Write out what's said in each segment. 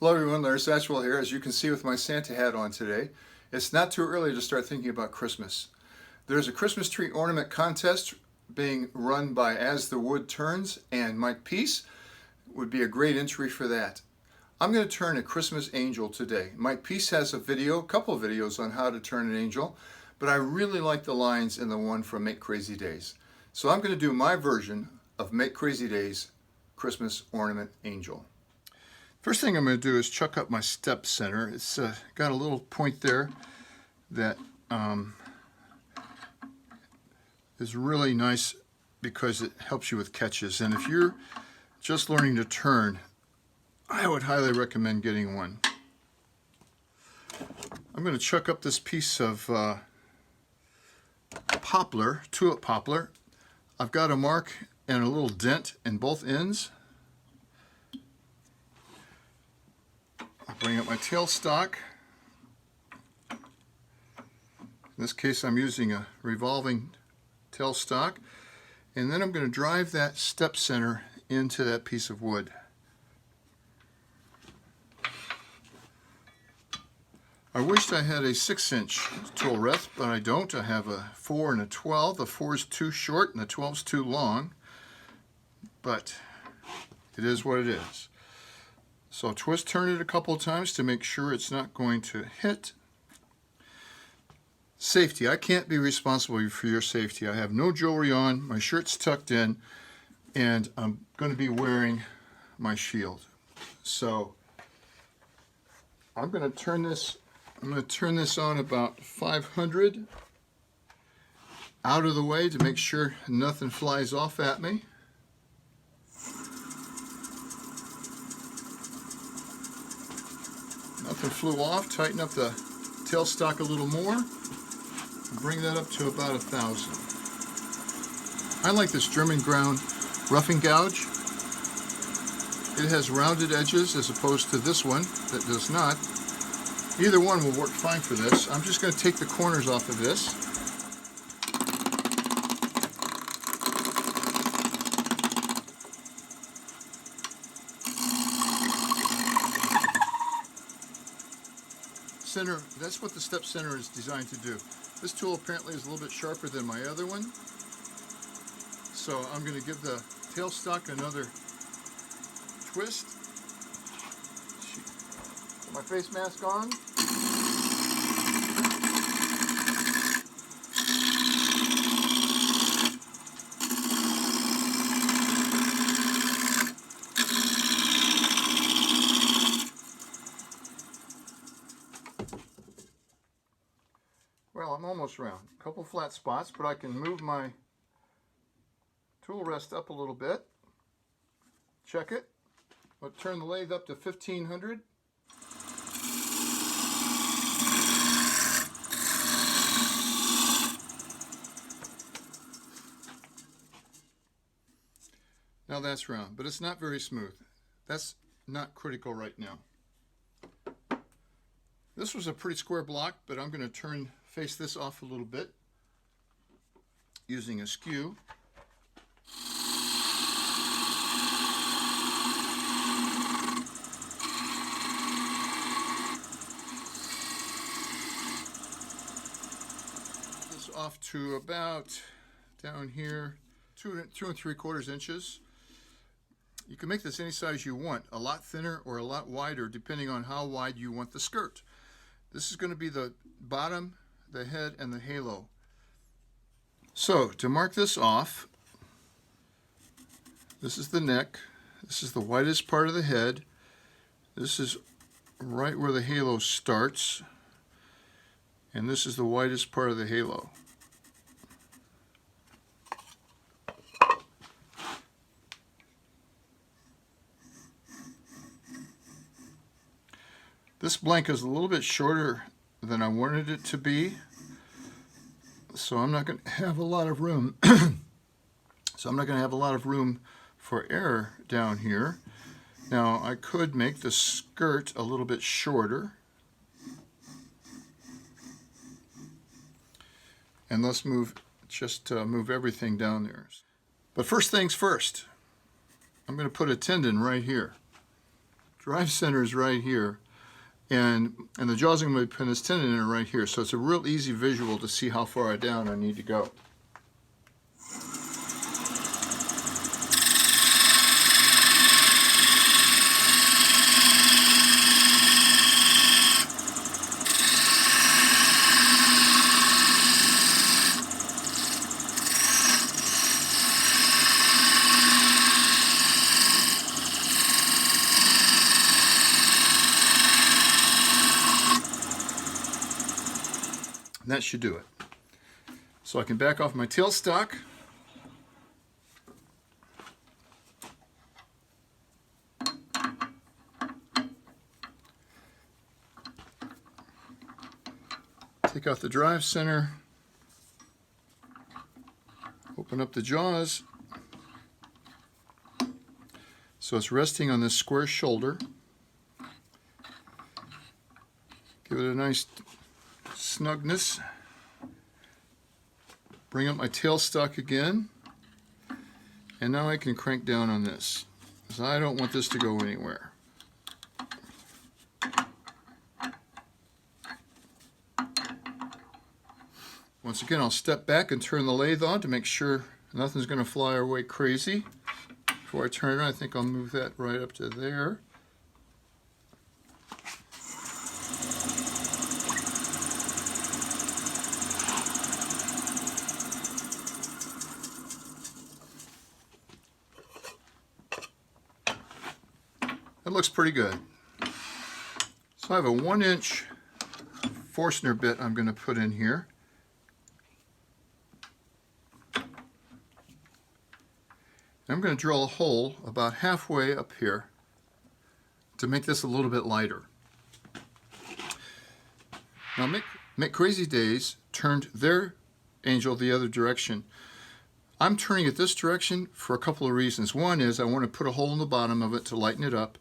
Hello everyone, Larry Satchwell here. As you can see with my Santa hat on today, it's not too early to start thinking about Christmas. There's a Christmas tree ornament contest being run by As the Wood Turns, and Mike Peace would be a great entry for that. I'm going to turn a Christmas angel today. Mike Peace has a couple of videos on how to turn an angel, but I really like the lines in the one from Make Crazy Days. So I'm going to do my version of Make Crazy Days Christmas ornament angel. First thing I'm going to do is chuck up my step center. It's got a little point there that is really nice because it helps you with catches. And if you're just learning to turn, I would highly recommend getting one. I'm going to chuck up this piece of poplar, tulip poplar. I've got a mark and a little dent in both ends. Bring up my tailstock. In this case I'm using a revolving tailstock, and then I'm going to drive that step center into that piece of wood. I wished I had a 6-inch tool writh, but I don't. I have a 4 and a 12. The 4 is too short and the 12 is too long, but it is what it is. So twist turn it a couple of times to make sure it's not going to hit. Safety. I can't be responsible for your safety. I have no jewelry on, my shirt's tucked in, and I'm going to be wearing my shield. So I'm going to turn this on about 500 out of the way to make sure nothing flies off at me. Nothing flew off. Tighten up the tailstock a little more. Bring that up to about 1,000. I like this German ground roughing gouge. It has rounded edges as opposed to this one that does not. Either one will work fine for this. I'm just going to take the corners off of this. Center, that's what the step center is designed to do. This tool apparently is a little bit sharper than my other one, so I'm going to give the tailstock another twist. Put my face mask on. Well, I'm almost round. A couple flat spots, but I can move my tool rest up a little bit. Check it. I'll turn the lathe up to 1500. Now that's round, but it's not very smooth. That's not critical right now. This was a pretty square block, but I'm going to face this off a little bit using a skew. This off to about down here, 2 3/4 inches. You can make this any size you want, a lot thinner or a lot wider, depending on how wide you want the skirt. This is going to be the bottom, the head, and the halo. So to mark this off, this is the neck, this is the widest part of the head, this is right where the halo starts, and this is the widest part of the halo. This blank is a little bit shorter than I wanted it to be, so I'm not going to have a lot of room. For error down here. Now I could make the skirt a little bit shorter, and let's move everything down there. But first things first, I'm going to put a tendon right here. drive center is right here, and the jaws are going to be putting this tendon in right here, so it's a real easy visual to see how far down I need to go. And that should do it. So I can back off my tailstock. Take out the drive center. Open up the jaws. So it's resting on this square shoulder. Give it a nice snugness. Bring up my tailstock again, and now I can crank down on this because I don't want this to go anywhere. Once again, I'll step back and turn the lathe on to make sure nothing's going to fly away crazy. Before I turn it on, I think I'll move that right up to there. That looks pretty good. So I have a 1-inch Forstner bit I'm going to put in here. I'm going to drill a hole about halfway up here to make this a little bit lighter. Now Make Crazy Days turned their angel the other direction. I'm turning it this direction for a couple of reasons. One is I want to put a hole in the bottom of it to lighten it up.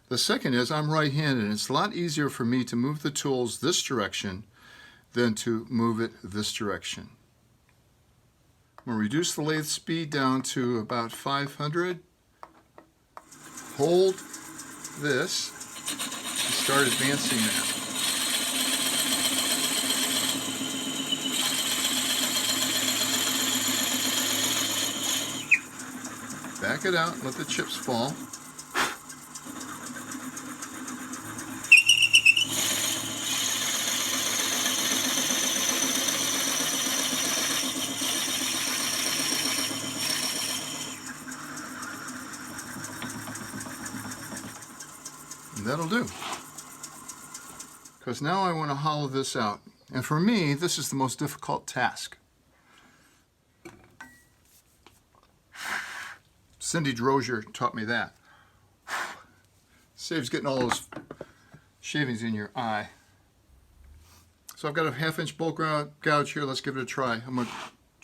The second is I'm right-handed, and it's a lot easier for me to move the tools this direction than to move it this direction. I'm going to reduce the lathe speed down to about 500. Hold this and start advancing that. Back it out and let the chips fall. And that'll do. Because now I want to hollow this out. And for me, this is the most difficult task. Cindy Drozier taught me that. Saves getting all those shavings in your eye. So I've got a 1/2-inch bolt gouge here. Let's give it a try. I'm going to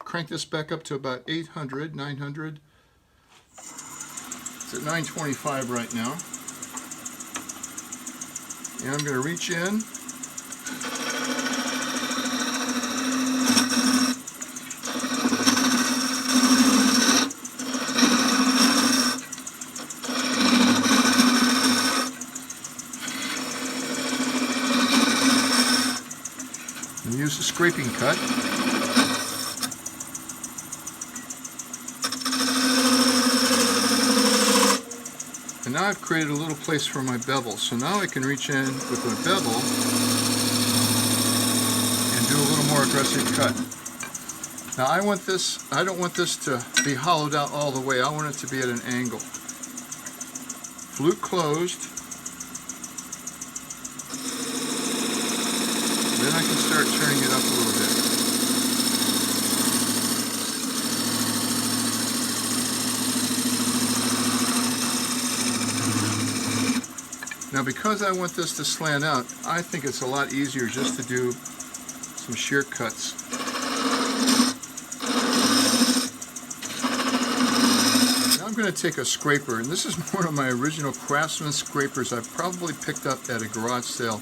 crank this back up to about 800, 900. It's at 925 right now. And I'm going to reach in. And use a scraping cut. And now I've created a little place for my bevel. So now I can reach in with my bevel and do a little more aggressive cut. Now I don't want this to be hollowed out all the way. I want it to be at an angle. Flute closed. Then I can start turning it up a little bit. Now because I want this to slant out, I think it's a lot easier just to do some shear cuts. Now I'm going to take a scraper, and this is one of my original Craftsman scrapers I've probably picked up at a garage sale.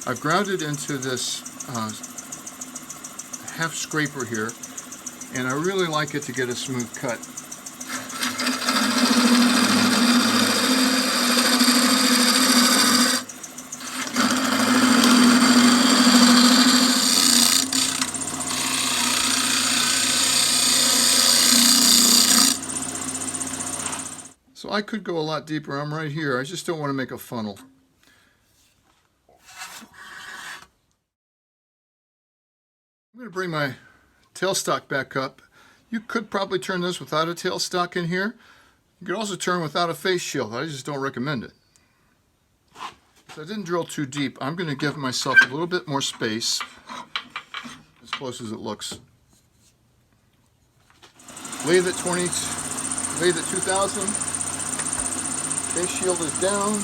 I've ground it into this half scraper here, and I really like it to get a smooth cut. Now, I could go a lot deeper. I'm right here. I just don't want to make a funnel. I'm going to bring my tailstock back up. You could probably turn this without a tailstock in here. You could also turn without a face shield. I just don't recommend it. So I didn't drill too deep. I'm going to give myself a little bit more space, as close as it looks. Lathe at 2000. Face shield is down.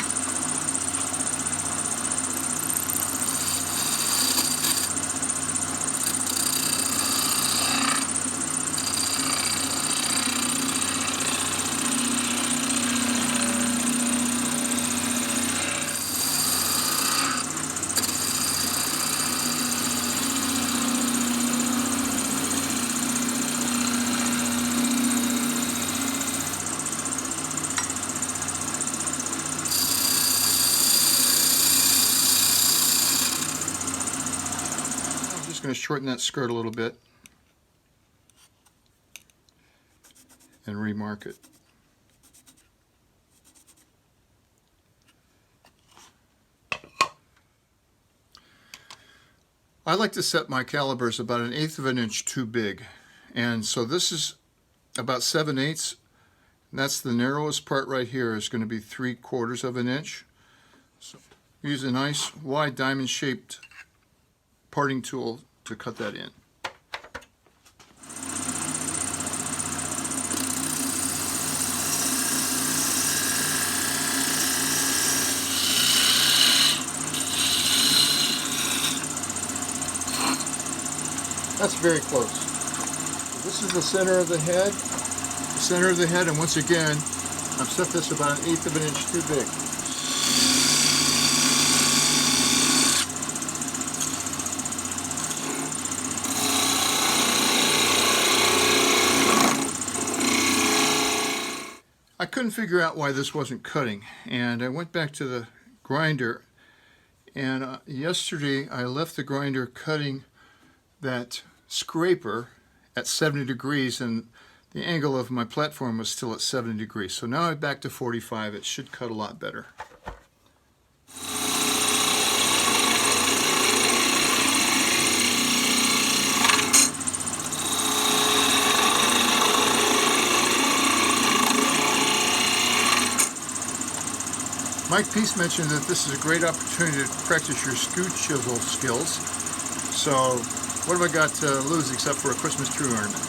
Going to shorten that skirt a little bit and remark it. I like to set my calibers about 1/8 of an inch too big, and so this is about 7/8. That's the narrowest part right here is going to be 3/4 of an inch. So use a nice wide diamond shaped parting tool to cut that in. That's very close. This is the center of the head. The center of the head, and once again, I've set this about 1/8 of an inch too big. I couldn't figure out why this wasn't cutting, and I went back to the grinder, and yesterday I left the grinder cutting that scraper at 70 degrees, and the angle of my platform was still at 70 degrees. So now I'm back to 45. It should cut a lot better. Mike Peace mentioned that this is a great opportunity to practice your skew chisel skills. So what have I got to lose except for a Christmas tree ornament?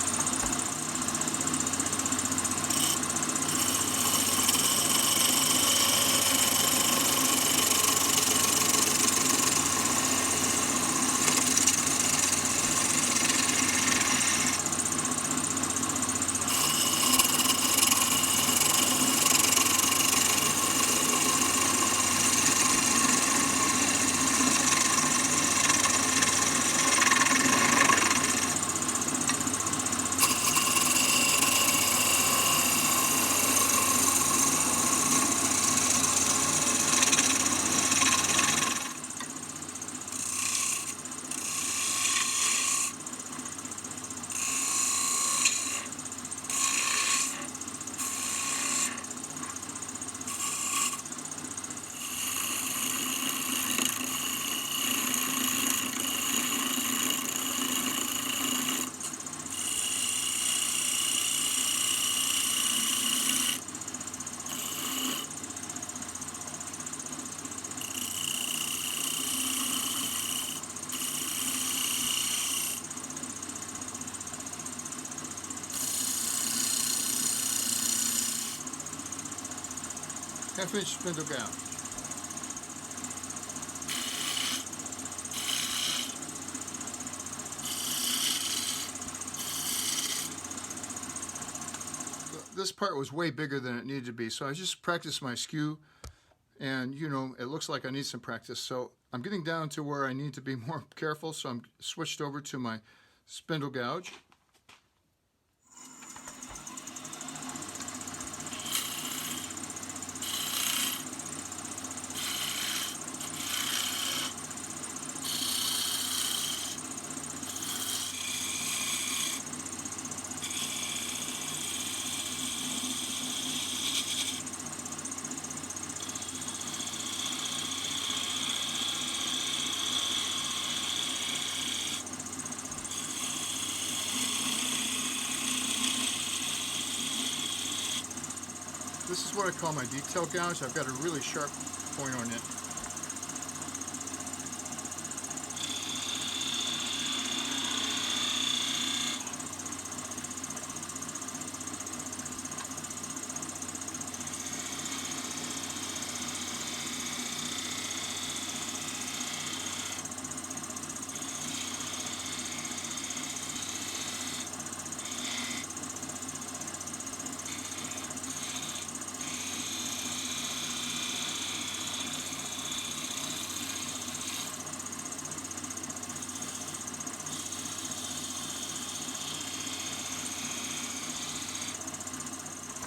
Half-inch spindle gouge. This part was way bigger than it needed to be, so I just practiced my skew, and you know, it looks like I need some practice. So I'm getting down to where I need to be more careful, so I'm switched over to my spindle gouge. what I call my detail gouge. I've got a really sharp point on it.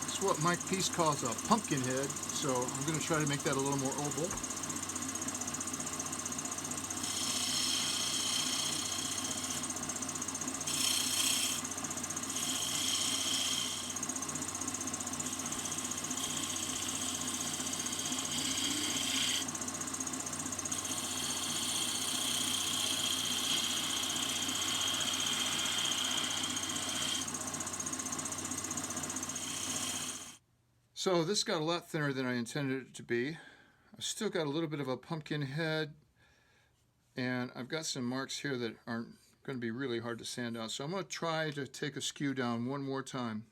It's what Mike Peace calls a pumpkin head, so I'm going to try to make that a little more oval. So this got a lot thinner than I intended it to be. I've still got a little bit of a pumpkin head, and I've got some marks here that aren't going to be really hard to sand out. So I'm going to try to take a skew down one more time.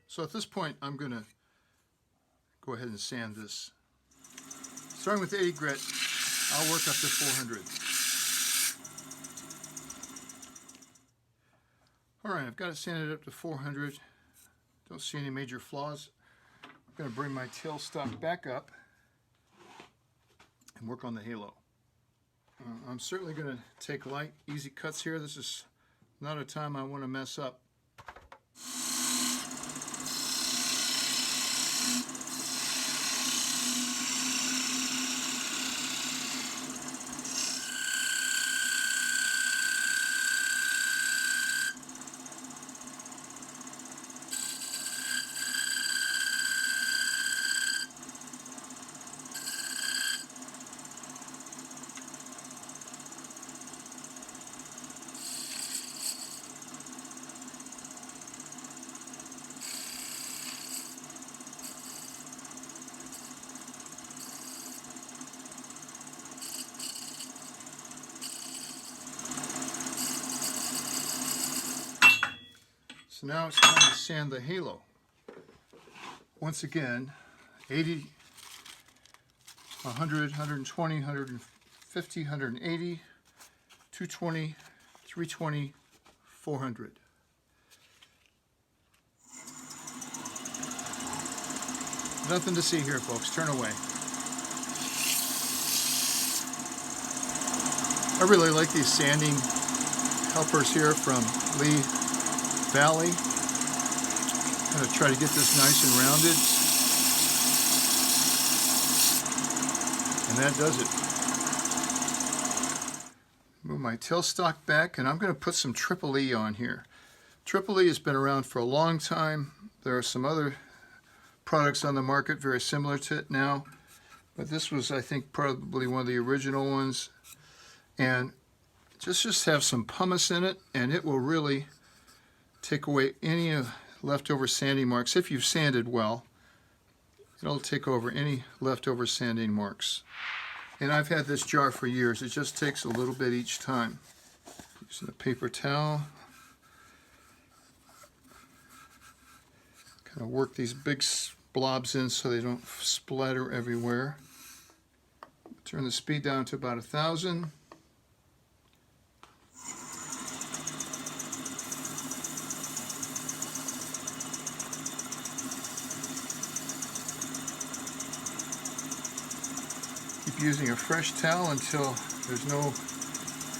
So at this point, I'm going to go ahead and sand this. Starting with 80 grit, I'll work up to 400. All right, I've got it sanded up to 400. Don't see any major flaws. I'm going to bring my tailstock back up and work on the halo. I'm certainly going to take light, easy cuts here. This is not a time I want to mess up. So now it's time to sand the halo. Once again, 80, 100, 120, 150, 180, 220, 320, 400. Nothing to see here, folks. Turn away. I really like these sanding helpers here from Lee Valley. I'm going to try to get this nice and rounded. And that does it. Move my tailstock back, and I'm going to put some Triple E on here. Triple E has been around for a long time. There are some other products on the market very similar to it now, but this was, I think, probably one of the original ones. And just have some pumice in it, and it will really take away any leftover sanding marks. If you've sanded well, it'll take over any leftover sanding marks. And I've had this jar for years. It just takes a little bit each time. Using a paper towel. Kind of work these big blobs in so they don't splatter everywhere. Turn the speed down to about 1,000. Keep using a fresh towel until there's no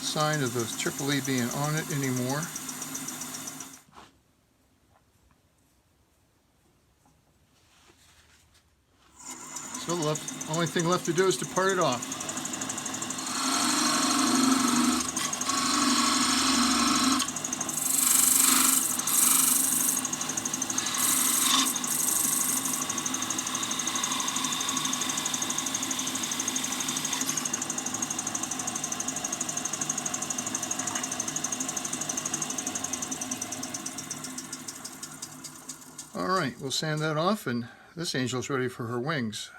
sign of the Triple E being on it anymore. So the only thing left to do is to part it off. funny. We'll sand that off, and this angel's ready for her wings.